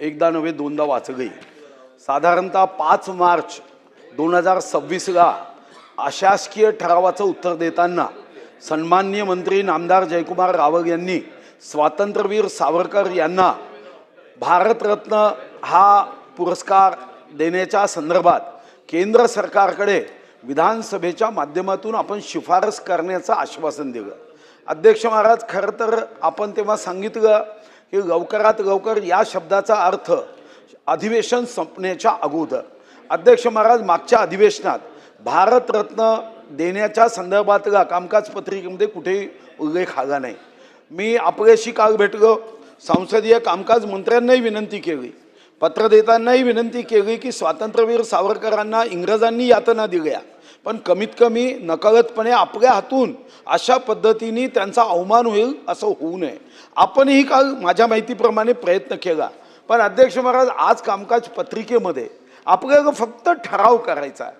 एकदा नव्हे दोनदा वाचगई। साधारणतः 5 मार्च 2026ला अशासकीय ठरावाचं उत्तर देताना सन्माननीय मंत्री नामदार जयकुमार रावळ यांनी स्वातंत्र्यवीर सावरकर यांना भारतरत्न हा पुरस्कार देण्याच्या संदर्भात केंद्र सरकारकडे विधानसभेच्या माध्यमातून आपण शिफारस करण्याचं आश्वासन दिलं। अध्यक्ष महाराज, खरं तर आपण तेव्हा सांगितलं की लवकरात लवकर या शब्दाचा अर्थ अधिवेशन संपण्याच्या अगोदर। अध्यक्ष महाराज, मागच्या अधिवेशनात भारतरत्न देण्याच्या संदर्भातला कामकाज पत्रिकेमध्ये कुठेही उल्लेख आला नाही। मी आपल्याशी काल भेटलो, संसदीय कामकाज मंत्र्यांनाही विनंती केली, पत्र देतानाही विनंती केली की स्वातंत्र्यवीर सावरकरांना इंग्रजांनी यातना दिल्या, पण कमीत कमी नकळतपणे आपल्या हातून अशा पद्धतीने त्यांचा अवमान होईल असं होऊ नये। आपणही काल माझ्या माहितीप्रमाणे प्रयत्न केला, पण अध्यक्ष महाराज, आज कामकाज पत्रिकेमध्ये आपल्याला फक्त ठराव करायचा आहे।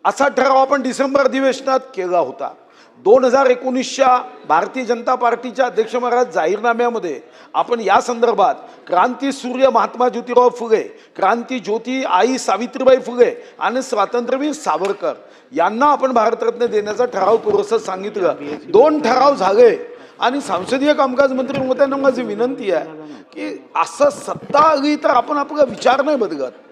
असा ठराव आपण डिसेंबर अधिवेशनात केला होता। 2019च्या भारतीय जनता पार्टीच्या अध्यक्ष महाराज जाहीरनाम्यामध्ये आपण या संदर्भात क्रांती सूर्य महात्मा ज्योतिराव फुले, क्रांती ज्योती आई सावित्रीबाई फुले आणि स्वातंत्र्यवीर सावरकर यांना आपण भारतरत्न देण्याचा ठराव करू असं सांगितलं। 2 ठराव झाले आणि संसदीय कामकाज मंत्री महोदयांना माझी विनंती आहे की असं सत्ता आली तर आपण आपला विचार नाही बदलत।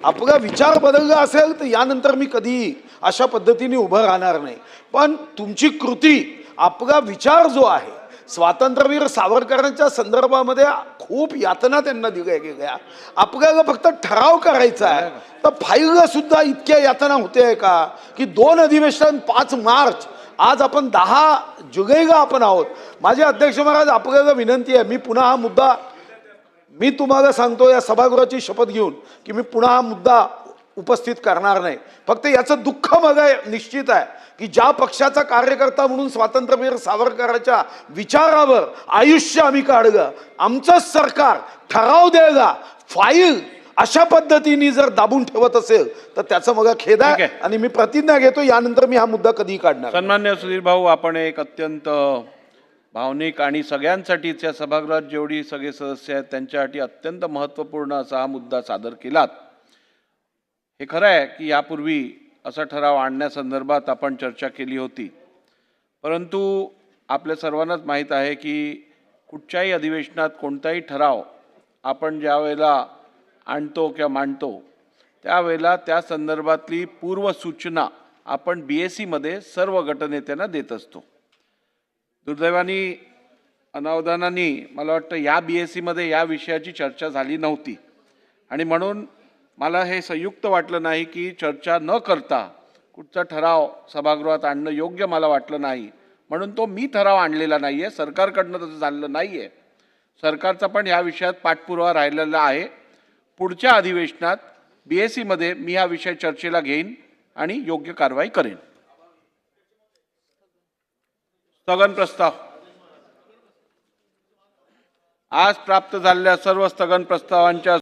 आपला विचार बदलला असेल तर यानंतर मी कधी अशा पद्धतीने उभं राहणार नाही, पण तुमची कृती, आपला विचार जो आहे, स्वातंत्र्यवीर सावरकरांच्या संदर्भामध्ये खूप यातना त्यांना दिल्या गेल्या, आपल्याला फक्त ठराव करायचा आहे। तर फाईलला सुद्धा इतक्या यातना होते आहे का की 2 अधिवेशन 5 मार्च, आज आपण 10 जुलैला आपण आहोत। माझे अध्यक्ष महाराज, आपल्याला विनंती आहे, मी तुम्हाला सांगतो या सभागृहाची शपथ घेऊन की मी पुन्हा हा मुद्दा उपस्थित करणार नाही। फक्त याचं दुःख मला निश्चित आहे की ज्या पक्षाचा कार्यकर्ता म्हणून स्वातंत्र्यवीर सावरकरांच्या विचारावर आयुष्य आम्ही काढलं, आमचं सरकार ठराव द्यायला फाईल अशा पद्धतीने जर दाबून ठेवत असेल तर त्याचं मला खेद आहे आणि मी प्रतिज्ञा घेतो यानंतर मी हा मुद्दा कधीही काढणार। सन्मान्य सुधीर भाऊ, आपण एक अत्यंत भावनिक आणि सगळ्यांसाठीच या सभागृहात जेवढी सगळे सदस्य आहेत त्यांच्यासाठी अत्यंत महत्त्वपूर्ण असा हा मुद्दा सादर केलात। हे खरं आहे की यापूर्वी असा ठराव आणण्यासंदर्भात आपण चर्चा केली होती, परंतु आपल्या सर्वांनाच माहीत आहे की कुठच्याही अधिवेशनात कोणताही ठराव आपण ज्या वेळेला आणतो किंवा मांडतो त्यावेळेला त्या संदर्भातली पूर्वसूचना आपण BSCमध्ये सर्व गटनेत्यांना देत असतो। दुर्दैवाने अनावधानाने मला वाटतं या BSCमध्ये या विषयाची चर्चा झाली नव्हती आणि म्हणून मला हे संयुक्त वाटलं नाही की चर्चा न करता कुठचा ठराव सभागृहात आणणं योग्य मला वाटलं नाही, म्हणून तो मी ठराव आणलेला नाही आहे। सरकारकडनं तसं झालेलं नाही आहे। सरकारचा पण या विषयात पाठपुरावा राहिलेला आहे। पुढच्या अधिवेशनात BSCमध्ये मी हा विषय चर्चेला घेईन आणि योग्य कारवाई करेन। स्थगन प्रस्ताव आज प्राप्त झालेल्या सर्व स्थगन प्रस्तावांच्या